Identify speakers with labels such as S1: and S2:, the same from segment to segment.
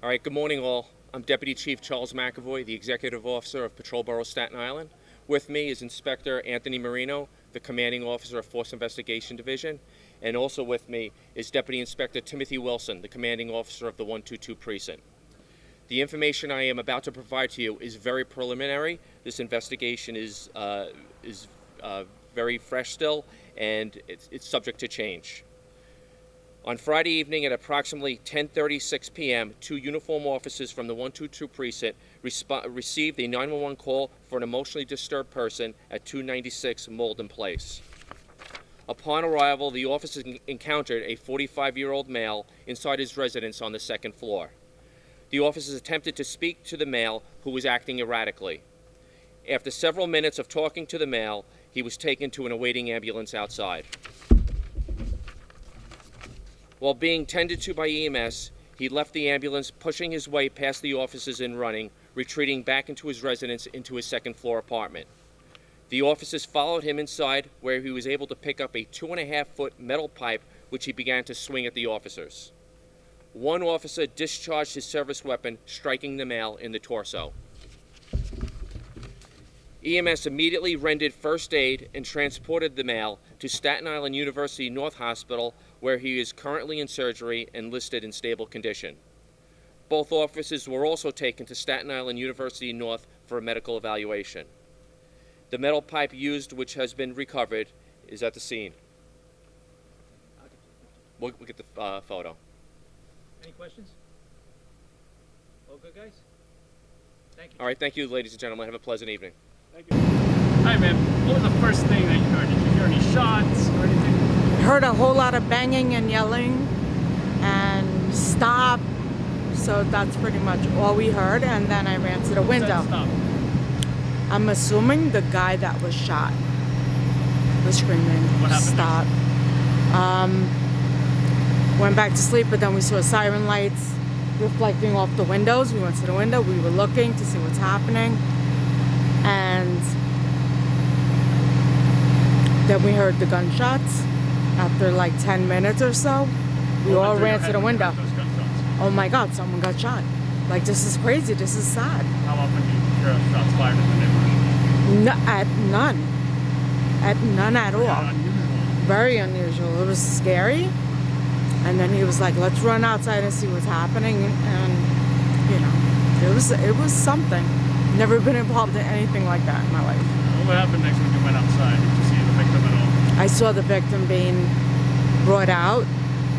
S1: All right, good morning all. I'm Deputy Chief Charles McAvoy, the Executive Officer of Patrol Borough Staten Island. With me is Inspector Anthony Marino, the Commanding Officer of Force Investigation Division. And also with me is Deputy Inspector Timothy Wilson, the Commanding Officer of the 122 Precinct. The information I am about to provide to you is very preliminary. This investigation is very fresh still, and it's subject to change. On Friday evening at approximately 10:36 p.m., two uniformed officers from the 122 Precinct received a 911 call for an emotionally disturbed person at 296 Malden Place. Upon arrival, the officers encountered a 45-year-old male inside his residence on the second floor. The officers attempted to speak to the male, who was acting erratically. After several minutes of talking to the male, he was taken to an awaiting ambulance outside. While being tended to by EMS, he left the ambulance, pushing his way past the officers and running, retreating back into his residence into his second-floor apartment. The officers followed him inside, where he was able to pick up a 2.5-foot metal pipe, which he began to swing at the officers. One officer discharged his service weapon, striking the male in the torso. EMS immediately rendered first aid and transported the male to Staten Island University North Hospital, where he is currently in surgery and listed in stable condition. Both officers were also taken to Staten Island University North for a medical evaluation. The metal pipe used, which has been recovered, is at the scene. We'll get the photo.
S2: Any questions? All good, guys? Thank you.
S1: All right, thank you, ladies and gentlemen. Have a pleasant evening.
S2: Thank you. Hi, ma'am. What was the first thing that you heard? Did you hear any shots or anything?
S3: Heard a whole lot of banging and yelling and stop. So that's pretty much all we heard. And then I ran to the window.
S2: Stop.
S3: I'm assuming the guy that was shot was screaming,
S2: What happened
S3: stop. Went back to sleep, but then we saw siren lights reflecting off the windows. We went to the window. We were looking to see what's happening. And then we heard the gunshots. After like 10 minutes or so, we all ran to the window. Oh my God, someone got shot. Like, this is crazy. This is sad.
S2: How often do you hear shots fired in the neighborhood?
S3: None. At none at all.
S2: Unusual.
S3: Very unusual. It was scary. And then he was like, let's run outside and see what's happening. And, you know, it was something. Never been involved in anything like that in my life.
S2: What happened next when you went outside? Did you see the victim at all?
S3: I saw the victim being brought out.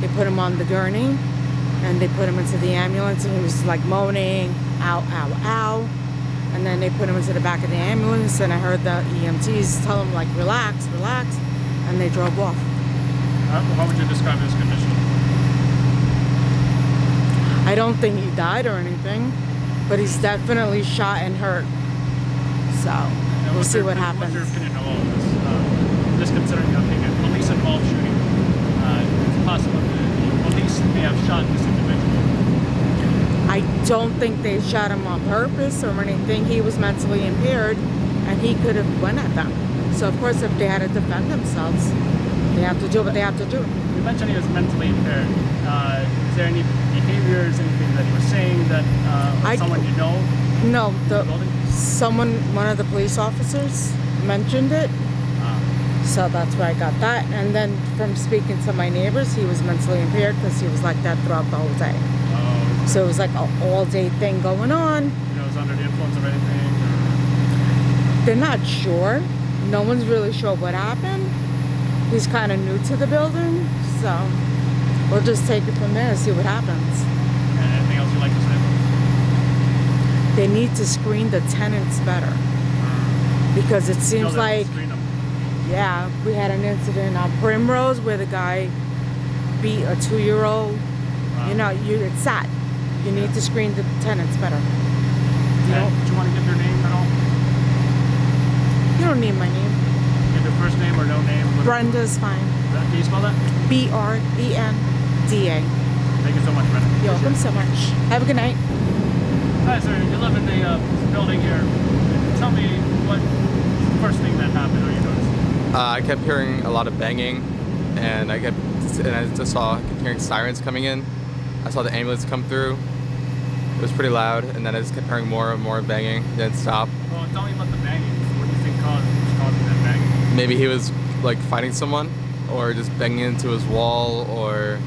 S3: They put him on the gurney and they put him into the ambulance, and he was like moaning, ow, ow, ow. And then they put him into the back of the ambulance, and I heard the EMTs tell him like, relax, relax, and they drove off.
S2: How would you describe his condition?
S3: I don't think he died or anything, but he's definitely shot and hurt. So we'll see what happens.
S2: What's your opinion of all of this? Just considering being a police-involved shooting, it's possible that the police may have shot this individual.
S3: I don't think they shot him on purpose or anything. He was mentally impaired, and he could have went at them. So of course, if they had to defend themselves, they have to do what they have to do.
S2: You mentioned he was mentally impaired. Is there any behaviors, anything that he was saying that someone you know?
S3: No, one of the police officers mentioned it. So that's where I got that. And then from speaking to my neighbors, he was mentally impaired because he was like that throughout the whole day.
S2: Oh.
S3: So it was like an all-day thing going on.
S2: You know, was under the influence of anything? Or?
S3: They're not sure. No one's really sure what happened. He's kind of new to the building, so we'll just take it from there and see what happens.
S2: And anything else you'd like to say?
S3: They need to screen the tenants better, because it seems like, yeah, we had an incident on Primrose where the guy beat a 2-year-old. You know, it's sad. You need to screen the tenants better.
S2: Do you want to give your name at all?
S3: You don't need my name.
S2: Give your first name or no name?
S3: Brenda's fine.
S2: Can you spell that?
S3: Brenda.
S2: Thank you so much, Brenda.
S3: You're welcome so much. Have a good night.
S2: Hi, sir. You live in the building here. Tell me what first thing that happened or you noticed.
S4: I kept hearing a lot of banging, and I kept hearing sirens coming in. I saw the ambulance come through, It was pretty loud, and then I just kept hearing more and more banging. Didn't stop.
S2: Well, tell me about the banging. What do you think was causing that banging?
S4: Maybe he was like fighting someone, or just banging into his wall, or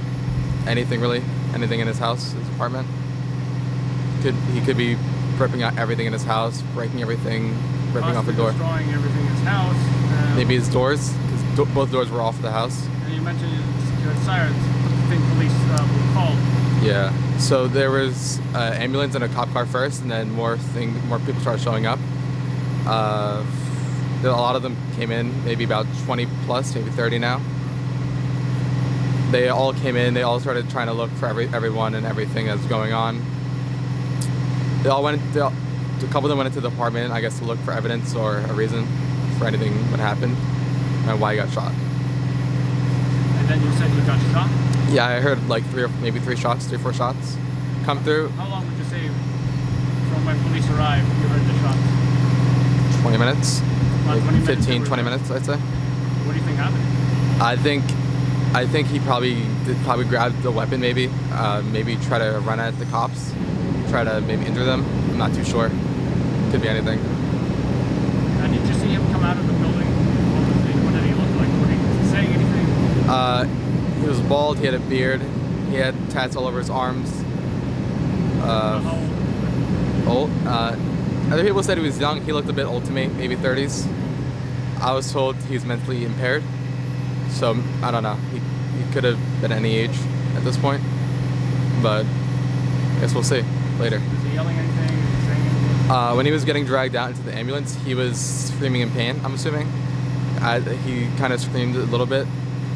S4: anything really, anything in his house, his apartment. He could be ripping out everything in his house, breaking everything, ripping off the door.
S2: Destroying everything in his house.
S4: Maybe his doors, because both doors were off of the house.
S2: And you mentioned you had sirens. What do you think police were called?
S4: Yeah. So there was an ambulance and a cop car first, and then more people started showing up. A lot of them came in, maybe about 20 plus, maybe 30 now. They all came in. They all started trying to look for everyone and everything that's going on. A couple of them went into the apartment, I guess, to look for evidence or a reason for anything that happened and why he got shot.
S2: And then you said you got shot?
S4: Yeah, I heard like three or four shots come through.
S2: How long would you say from when police arrived you heard the shots?
S4: 20 minutes.
S2: About 20 minutes
S4: 15, 20 minutes, I'd say.
S2: What do you think happened?
S4: I think he probably grabbed the weapon, maybe try to run at the cops, try to maybe injure them. I'm not too sure. Could be anything.
S2: And did you see him come out of the building? What did he look like? Was he saying anything?
S4: He was bald. He had a beard. He had tats all over his arms.
S2: How old?
S4: Old. Other people said he was young. He looked a bit old to me, maybe 30s. I was told he's mentally impaired. So I don't know. He could have been any age at this point, but I guess we'll see later.
S2: Was he yelling anything? Was he saying anything?
S4: When he was getting dragged out into the ambulance, he was screaming in pain, I'm assuming. He kind of screamed a little bit,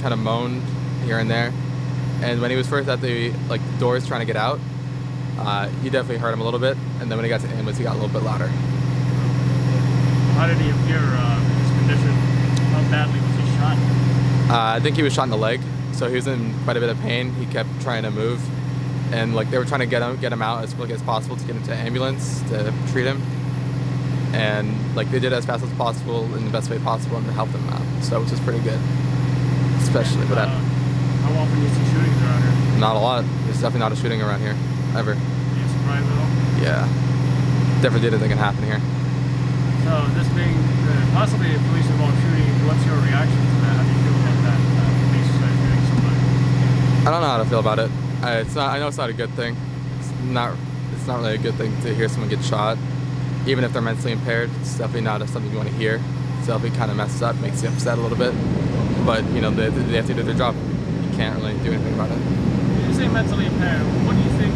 S4: kind of moaned here and there. And when he was first at the doors trying to get out, you definitely heard him a little bit. And then when he got to the ambulance, he got a little bit louder.
S2: How did he appear in his condition? How badly was he shot?
S4: I think he was shot in the leg, so he was in quite a bit of pain. He kept trying to move, and they were trying to get him out as quickly as possible to get him to an ambulance to treat him. And they did it as fast as possible in the best way possible and to help him out. So which is pretty good, especially for that.
S2: How often do you see shootings around here?
S4: Not a lot. There's definitely not a shooting around here, ever.
S2: Are you surprised at all?
S4: Yeah, definitely didn't think it happened here.
S2: So this being possibly a police-involved shooting, what's your reaction to that? How do you feel about that? Police shooting somebody?
S4: I don't know how to feel about it. I know it's not a good thing. It's not really a good thing to hear someone get shot, even if they're mentally impaired. It's definitely not something you want to hear. It's definitely kind of messes up, makes you upset a little bit. But they have to do their job. You can't really do anything about it.
S2: When you say mentally impaired, what do you think?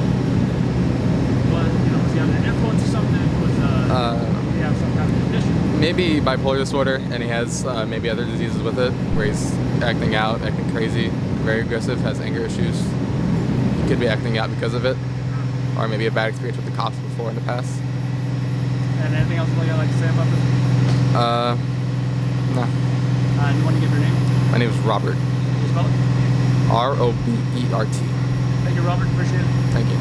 S2: Was he under the influence or something? Did he have some kind of condition?
S4: Maybe bipolar disorder, and he has maybe other diseases with it, where he's acting out, acting crazy, very aggressive, has anger issues. He could be acting out because of it, or maybe a bad experience with the cops before in the past.
S2: And anything else you'd like to say about this?
S4: No.
S2: You want to give your name?
S4: My name is Robert.
S2: Can you spell it?
S4: Robert.
S2: Thank you, Robert. Appreciate it.
S4: Thank you.